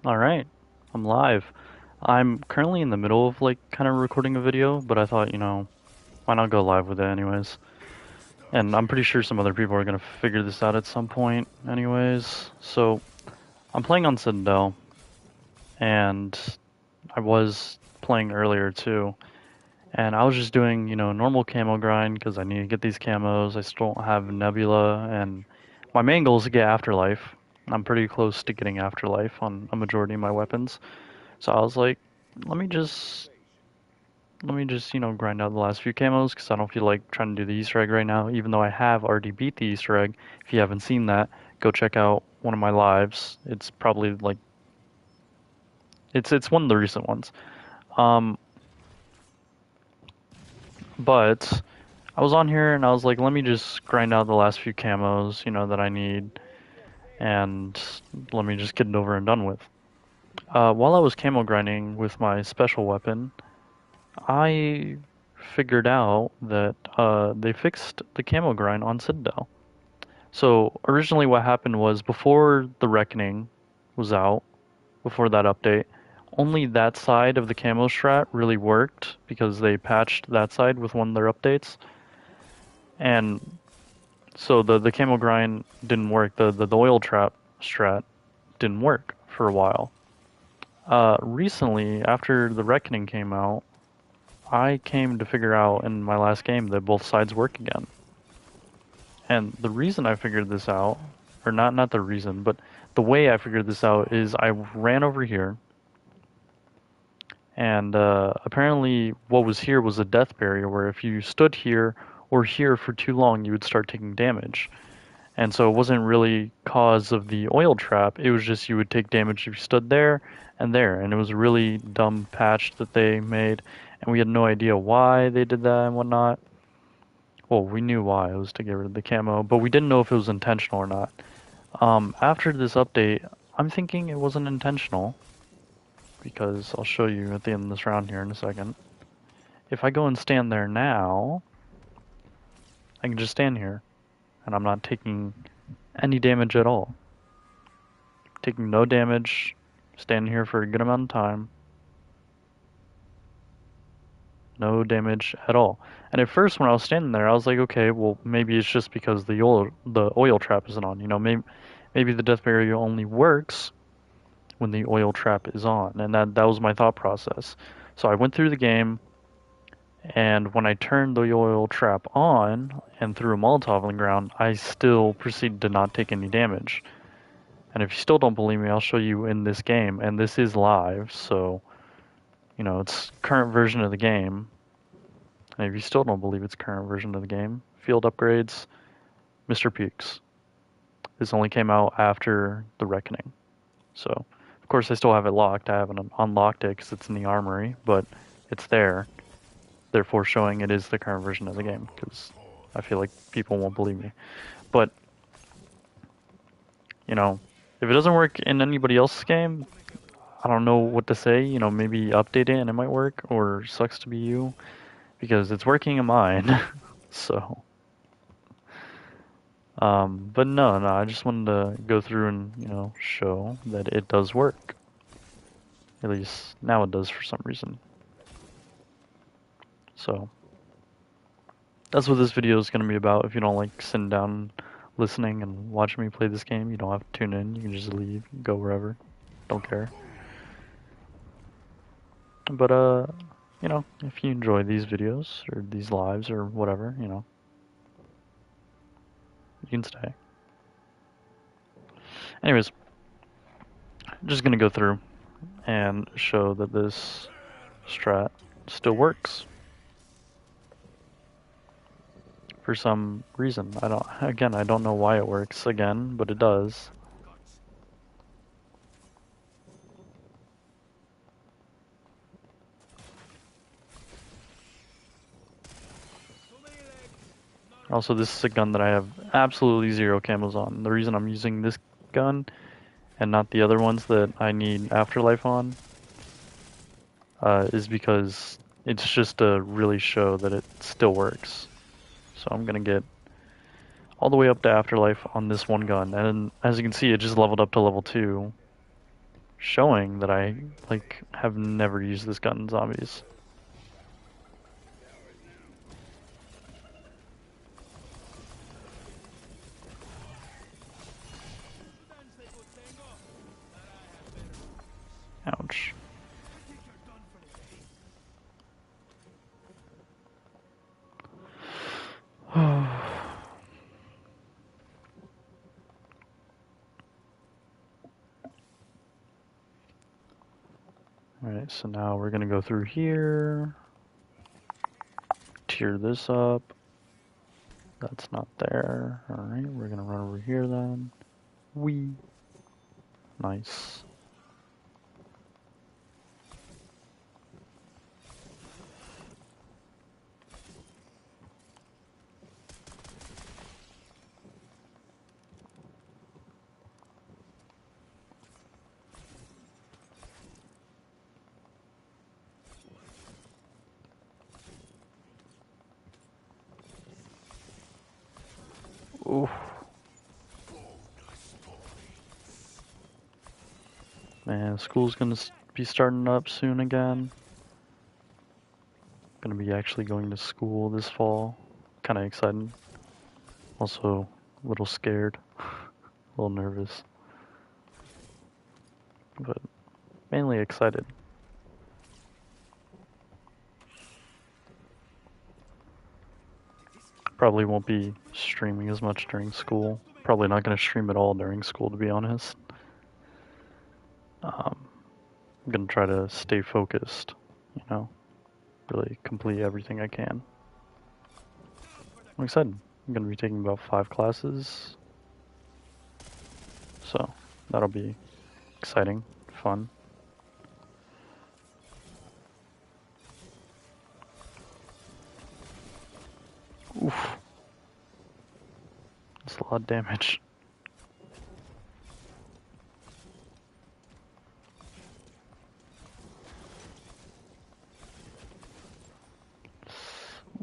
Alright, I'm live. I'm currently in the middle of like kind of recording a video, but I thought, why not go live with it anyways? And I'm pretty sure some other people are gonna figure this out at some point anyways. So, I'm playing on Citadel, and I was playing earlier too. And I was just doing, normal camo grind because I need to get these camos. I still don't have Nebula, and my main goal is to get Afterlife. I'm pretty close to getting Afterlife on a majority of my weapons. So I was like, let me just grind out the last few camos because I don't feel like trying to do the Easter egg right now, even though I have already beat the Easter egg. If you haven't seen that, go check out one of my lives. It's probably like it's one of the recent ones. Um, but I was on here and I was like, let me just grind out the last few camos, that I need, and let me just get it over and done with. While I was camo grinding with my special weapon, I figured out that they fixed the camo grind on Citadel. So originally what happened was before the Reckoning was out, before that update, only that side of the camo strat really worked because they patched that side with one of their updates. And so the camo grind didn't work. The oil trap strat didn't work for a while. Recently, after the Reckoning came out, I came to figure out in my last game that both sides work again. And the reason I figured this out, or not the reason, but the way I figured this out is I ran over here, and apparently what was here was a death barrier where if you stood here or here for too long, you would start taking damage. And so it wasn't really cause of the oil trap, it was just you would take damage if you stood there and there. And it was a really dumb patch that they made, and we had no idea why they did that and whatnot. Well, we knew why, it was to get rid of the camo, but we didn't know if it was intentional or not. After this update, I'm thinking it wasn't intentional, because I'll show you at the end of this round here in a second. If I go and stand there now, I can just stand here, and I'm not taking any damage at all. Taking no damage, standing here for a good amount of time. No damage at all. And at first when I was standing there, I was like, okay, well maybe it's just because the oil trap isn't on. Maybe the death barrier only works when the oil trap is on, and that was my thought process. So I went through the game, and when I turned the oil trap on and threw a Molotov on the ground, I still proceeded to not take any damage. And if you still don't believe me, I'll show you in this game, and this is live, so it's current version of the game. And if you still don't believe it's current version of the game, field upgrades, Mr. Peaks. This only came out after the Reckoning. So, of course, I still have it locked. I haven't unlocked it because it's in the armory, but it's there, therefore showing it is the current version of the game, because I feel like people won't believe me. But, if it doesn't work in anybody else's game, I don't know what to say. Maybe update it and it might work, or sucks to be you, because it's working in mine. So, but no, I just wanted to go through and, show that it does work. At least now it does for some reason. So, that's what this video is going to be about. If you don't like sitting down, listening, and watching me play this game, you don't have to tune in. You can just leave, go wherever. Don't care. But, if you enjoy these videos, or these lives, or whatever, you can stay. Anyways, just gonna go through and show that this strat still works. For some reason. I don't know why it works again, but it does. Also, this is a gun that I have absolutely zero camos on. The reason I'm using this gun and not the other ones that I need Afterlife on is because it's just to really show that it still works. So I'm gonna get all the way up to Afterlife on this one gun, and as you can see, it just leveled up to level 2. showing that I like have never used this gun in zombies. Ouch. Alright, so now we're gonna go through here. Tier this up. That's not there. Alright, we're gonna run over here then. Wee. Nice. Oof. Man, school's gonna be starting up soon again. Gonna be actually going to school this fall. Kinda excited. Also, a little scared. A little nervous. But mainly excited. Probably won't be streaming as much during school. Probably not gonna stream at all during school, to be honest. I'm gonna try to stay focused, you know? Really complete everything I can. I'm excited. I'm gonna be taking about 5 classes. So, that'll be exciting, fun. Oof. That's a lot of damage.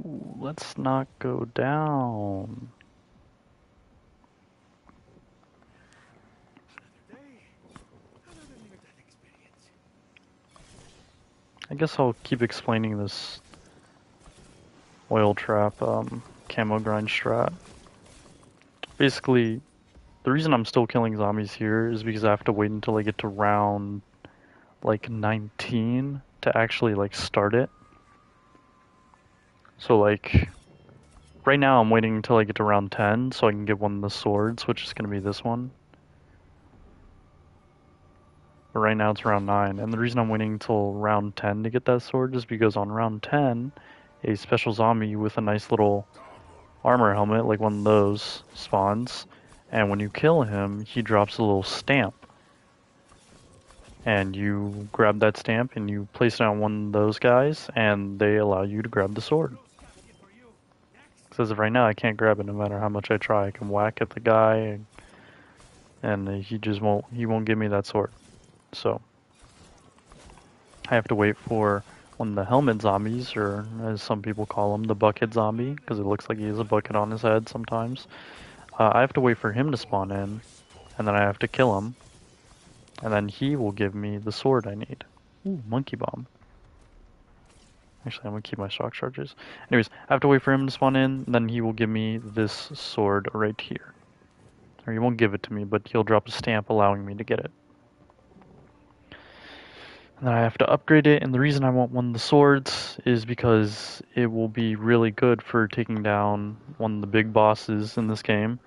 Ooh, let's not go down. I guess I'll keep explaining this oil trap camo grind strat. Basically, the reason I'm still killing zombies here is because I have to wait until I get to round like 19 to actually like start it. So like right now I'm waiting until I get to round 10 so I can get one of the swords, which is going to be this one. But right now it's round 9, and the reason I'm waiting until round 10 to get that sword is because on round 10, a special zombie with a nice little armor helmet, like one of those, spawns, and when you kill him, he drops a little stamp. And you grab that stamp and you place it on one of those guys, and they allow you to grab the sword. Because as of right now, I can't grab it no matter how much I try. I can whack at the guy, and he just won't give me that sword. So I have to wait for one of the helmet zombies, or as some people call him, the bucket zombie, because it looks like he has a bucket on his head sometimes. I have to wait for him to spawn in, and then I have to kill him, and then he will give me the sword I need. Ooh, monkey bomb. Actually, I'm gonna keep my shock charges. Anyways, I have to wait for him to spawn in, then he will give me this sword right here. Or he won't give it to me, but he'll drop a stamp allowing me to get it. And then I have to upgrade it, and the reason I want one of the swords is because it will be really good for taking down one of the big bosses in this game,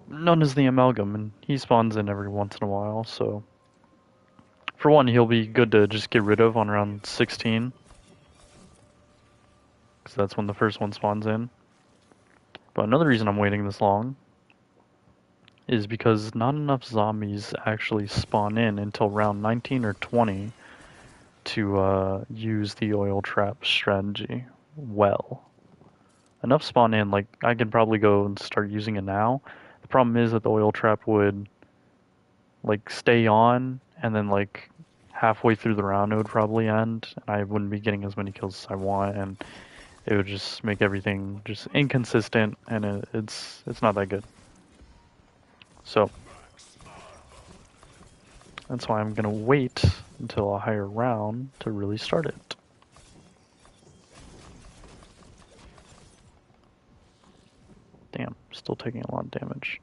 known as the Amalgam, and he spawns in every once in a while, so for one, he'll be good to just get rid of on round 16, because that's when the first one spawns in. But another reason I'm waiting this long is because not enough zombies actually spawn in until round 19 or 20 to use the oil trap strategy well. Enough spawn in, like, I could probably go and start using it now. The problem is that the oil trap would, like, stay on, and then, like, halfway through the round it would probably end, and I wouldn't be getting as many kills as I want, and it would just make everything just inconsistent, and it's not that good. So That's why I'm gonna wait until a higher round to really start it. Damn, still taking a lot of damage.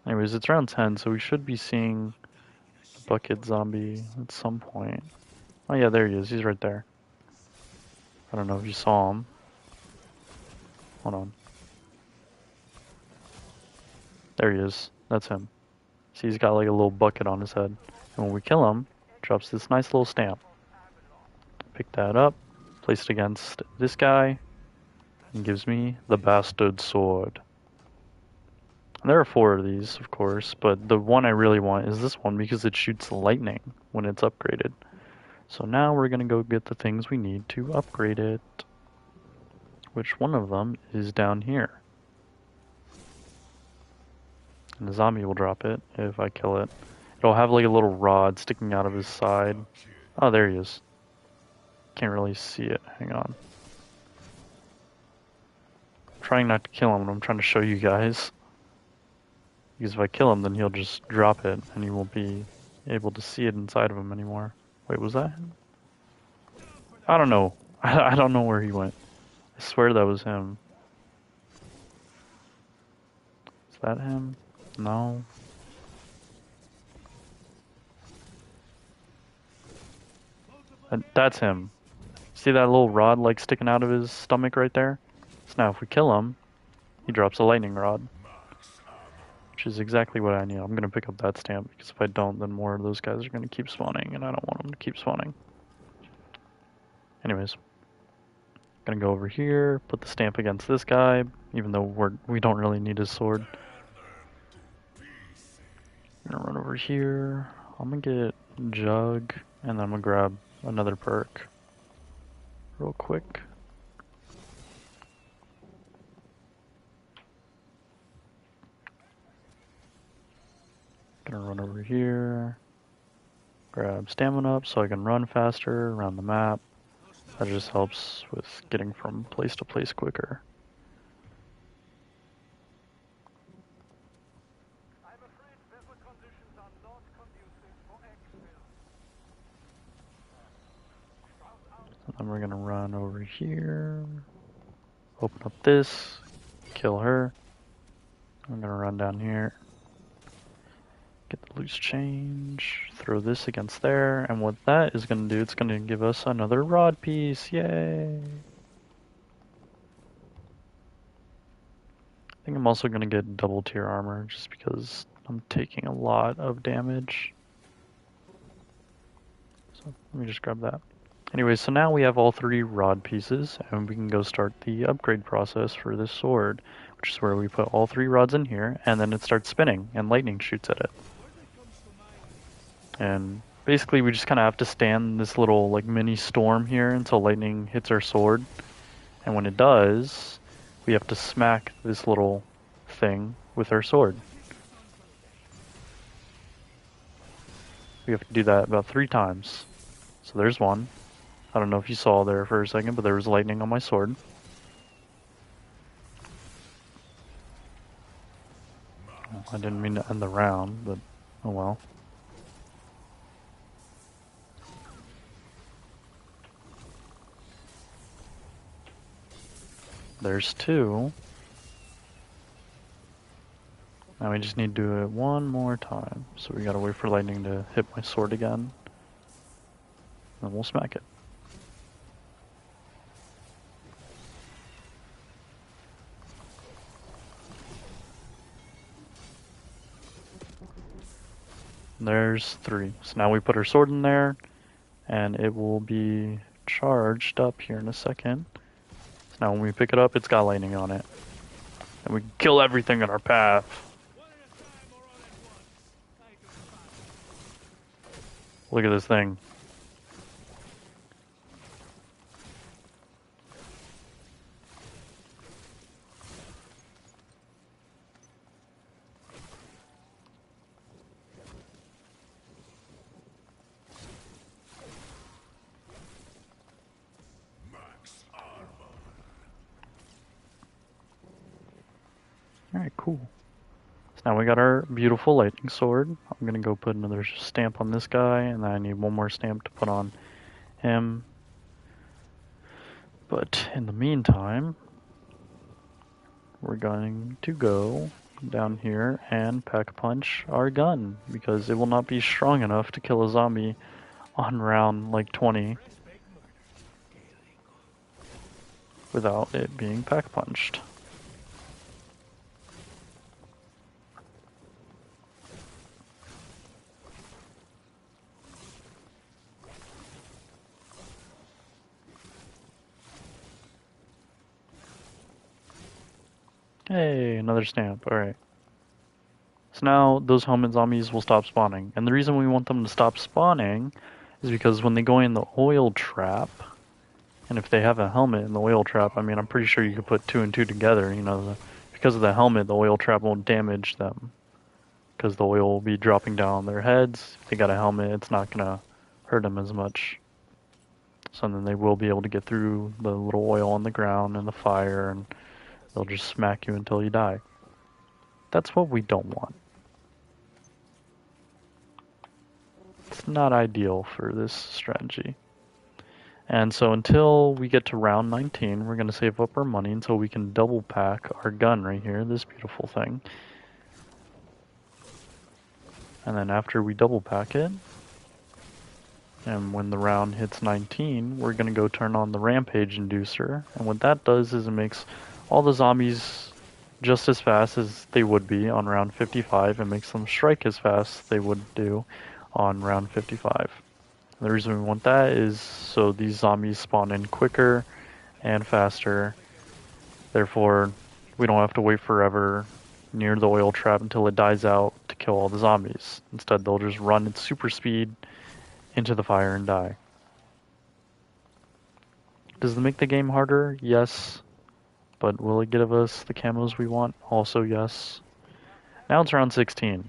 Anyways, it's round 10, so we should be seeing the bucket zombie at some point. Oh yeah, there he is. He's right there. I don't know if you saw him. Hold on. There he is. That's him. See, he's got like a little bucket on his head. And when we kill him, drops this nice little stamp. Pick that up, place it against this guy, and gives me the bastard sword. And there are 4 of these, of course, but the one I really want is this one because it shoots lightning when it's upgraded. So now we're gonna go get the things we need to upgrade it. Which one of them is down here. And the zombie will drop it if I kill it. It'll have like a little rod sticking out of his side. Oh, there he is. Can't really see it. Hang on. I'm trying not to kill him, but I'm trying to show you guys. Because if I kill him, then he'll just drop it, and you won't be able to see it inside of him anymore. Wait, was that him? I don't know. I don't know where he went. I swear that was him. Is that him? No. That's him. See that little rod like sticking out of his stomach right there? So now if we kill him, he drops a lightning rod. Which is exactly what I need. I'm gonna pick up that stamp because if I don't, then more of those guys are gonna keep spawning and I don't want them to keep spawning. Anyways. Gonna go over here, put the stamp against this guy, even though we don't really need his sword. Gonna run over here. I'm gonna get Jug, and then I'm gonna grab another perk real quick. Gonna run over here, grab stamina up so I can run faster around the map. That just helps with getting from place to place quicker. And then we're gonna run over here, open up this, kill her. I'm gonna run down here, get the loose change, throw this against there, and what that is gonna do, it's gonna give us another rod piece, yay! I think I'm also gonna get double tier armor, just because I'm taking a lot of damage. So let me just grab that. Anyway, so now we have all 3 rod pieces, and we can go start the upgrade process for this sword, which is where we put all 3 rods in here, and then it starts spinning, and lightning shoots at it. And basically we just kind of have to stand this little like mini storm here until lightning hits our sword, and when it does, we have to smack this little thing with our sword. We have to do that about 3 times. So there's one. I don't know if you saw there for a second, but there was lightning on my sword. Well, I didn't mean to end the round, but oh well. There's 2. Now we just need to do it one more time. So we gotta wait for lightning to hit my sword again. Then we'll smack it. There's 3. So now we put our sword in there, and it will be charged up here in a second. So now when we pick it up, it's got lightning on it. And we kill everything in our path. Look at this thing. Alright, cool. So now we got our beautiful lightning sword. I'm gonna go put another stamp on this guy, and then I need one more stamp to put on him. But in the meantime, we're going to go down here and pack a punch our gun, because it will not be strong enough to kill a zombie on round like 20 without it being pack punched. Hey, another stamp. Alright. So now those helmet zombies will stop spawning. And the reason we want them to stop spawning is because when they go in the oil trap, and if they have a helmet in the oil trap, I mean, I'm pretty sure you could put two and two together. You know, because of the helmet, the oil trap won't damage them. Because the oil will be dropping down on their heads. If they got a helmet, it's not going to hurt them as much. So then they will be able to get through the little oil on the ground and the fire, and they'll just smack you until you die. That's what we don't want. It's not ideal for this strategy. And so until we get to round 19, we're going to save up our money until we can double pack our gun right here, this beautiful thing. And then after we double pack it, and when the round hits 19, we're going to go turn on the rampage inducer. And what that does is it makes all the zombies just as fast as they would be on round 55 and makes them strike as fast as they would do on round 55. And the reason we want that is so these zombies spawn in quicker and faster. Therefore, we don't have to wait forever near the oil trap until it dies out to kill all the zombies. Instead, they'll just run at super speed into the fire and die. Does it make the game harder? Yes. But will it give us the camos we want? Also yes. Now it's round 16.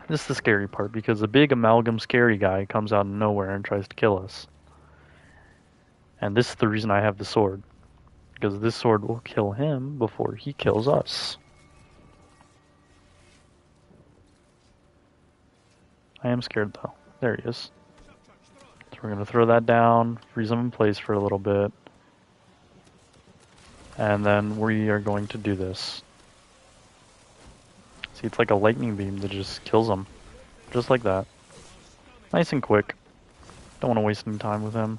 This is the scary part, because the big amalgam scary guy comes out of nowhere and tries to kill us. And this is the reason I have the sword. Because this sword will kill him before he kills us. I am scared though. There he is. So we're going to throw that down, freeze him in place for a little bit. And then we are going to do this. See, it's like a lightning beam that just kills him. Just like that. Nice and quick. Don't want to waste any time with him.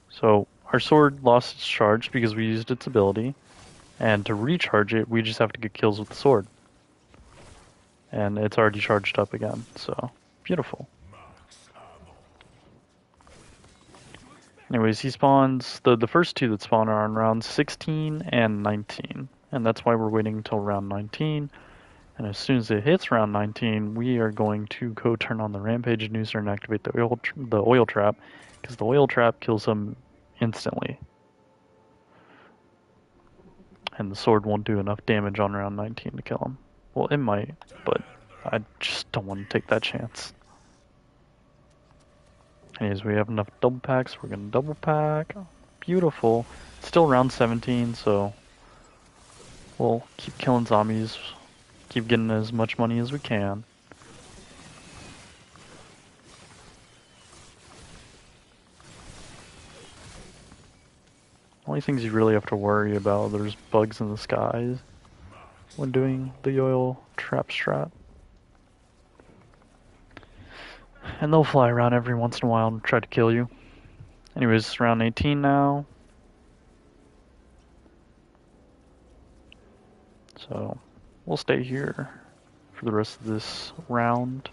So, our sword lost its charge because we used its ability. And to recharge it, we just have to get kills with the sword. And it's already charged up again, so beautiful. Anyways, he spawns, the first two that spawn are on rounds 16 and 19. And that's why we're waiting until round 19. And as soon as it hits round 19, we are going to go turn on the rampage inducer and activate the oil trap, because the oil trap kills him instantly. And the sword won't do enough damage on round 19 to kill him. Well, it might, but I just don't want to take that chance. Anyways, we have enough double packs. We're going to double pack. Beautiful. It's still round 17, so we'll keep killing zombies. Keep getting as much money as we can. Only things you really have to worry about, there's bugs in the skies when doing the oil trap strat. And they'll fly around every once in a while and try to kill you. Anyways, it's round 18 now. So, we'll stay here for the rest of this round.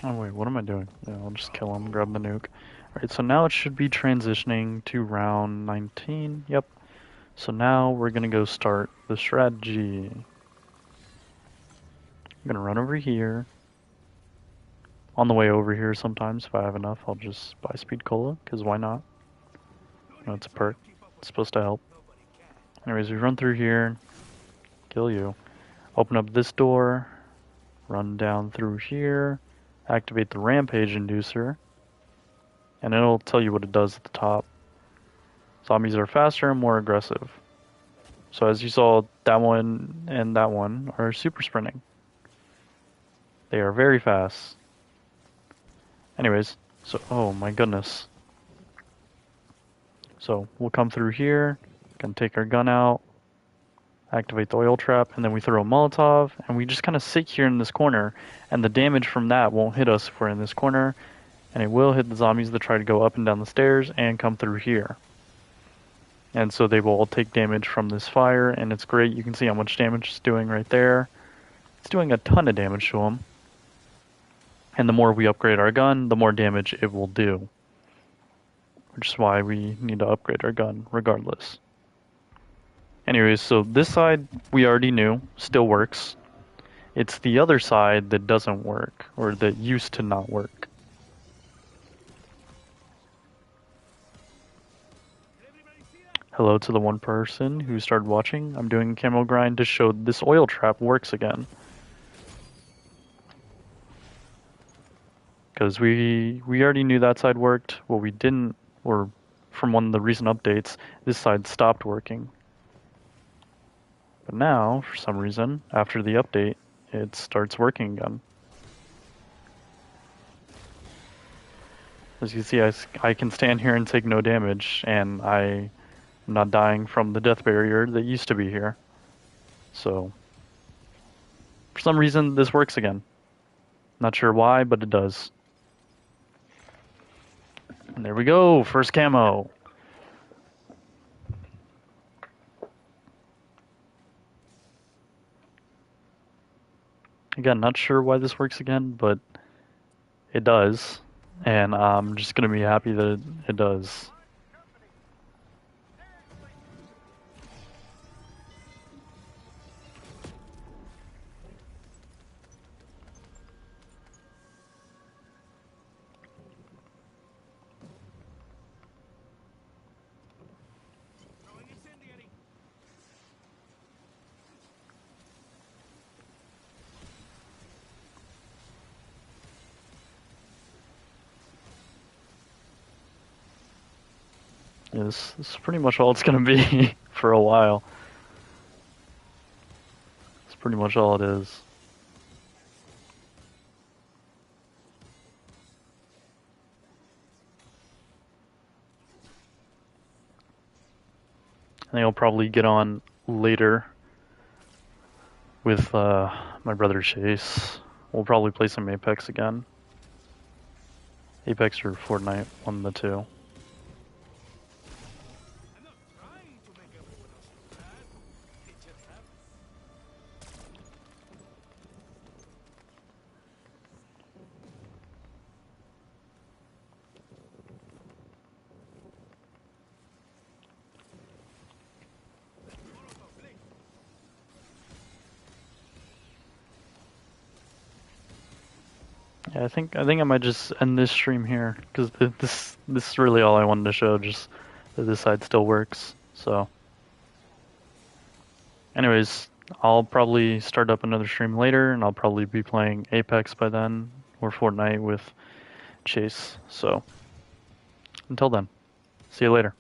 Oh wait, what am I doing? Yeah, I'll just kill him, grab the nuke. Alright, so now it should be transitioning to round 19. Yep. So now we're gonna go start the strategy. I'm gonna run over here. On the way over here sometimes, if I have enough, I'll just buy speed cola, because why not? No, it's a perk. It's supposed to help. Anyways, we run through here, kill you. Open up this door, run down through here, activate the rampage inducer, and it'll tell you what it does at the top. Zombies are faster and more aggressive. So as you saw, that one and that one are super sprinting. They are very fast. Anyways, so, oh my goodness. So we'll come through here, can take our gun out, activate the oil trap, and then we throw a Molotov, and we just kind of sit here in this corner, and the damage from that won't hit us if we're in this corner, and it will hit the zombies that try to go up and down the stairs and come through here. And so they will all take damage from this fire, and it's great. You can see how much damage it's doing right there. It's doing a ton of damage to them. And the more we upgrade our gun, the more damage it will do. Which is why we need to upgrade our gun, regardless. Anyways, so this side, we already knew, still works. It's the other side that doesn't work, or that used to not work. Hello to the one person who started watching. I'm doing a camo grind to show this oil trap works again. Because we already knew that side worked. What we didn't, or from one of the recent updates, this side stopped working. But now, for some reason, after the update, it starts working again. As you see, I can stand here and take no damage, and I'm not dying from the death barrier that used to be here. So, for some reason, this works again. Not sure why, but it does. And there we go, first camo. Again, not sure why this works again, but it does. And I'm just gonna be happy that it does. Yeah, this is pretty much all it's gonna be for a while. It's pretty much all it is. I think I'll probably get on later with my brother Chase. We'll probably play some Apex again. Apex or Fortnite, one of the two. Yeah, I think I might just end this stream here because this is really all I wanted to show. Just that this side still works. So, anyways, I'll probably start up another stream later, and I'll probably be playing Apex by then or Fortnite with Chase. So, until then, see you later.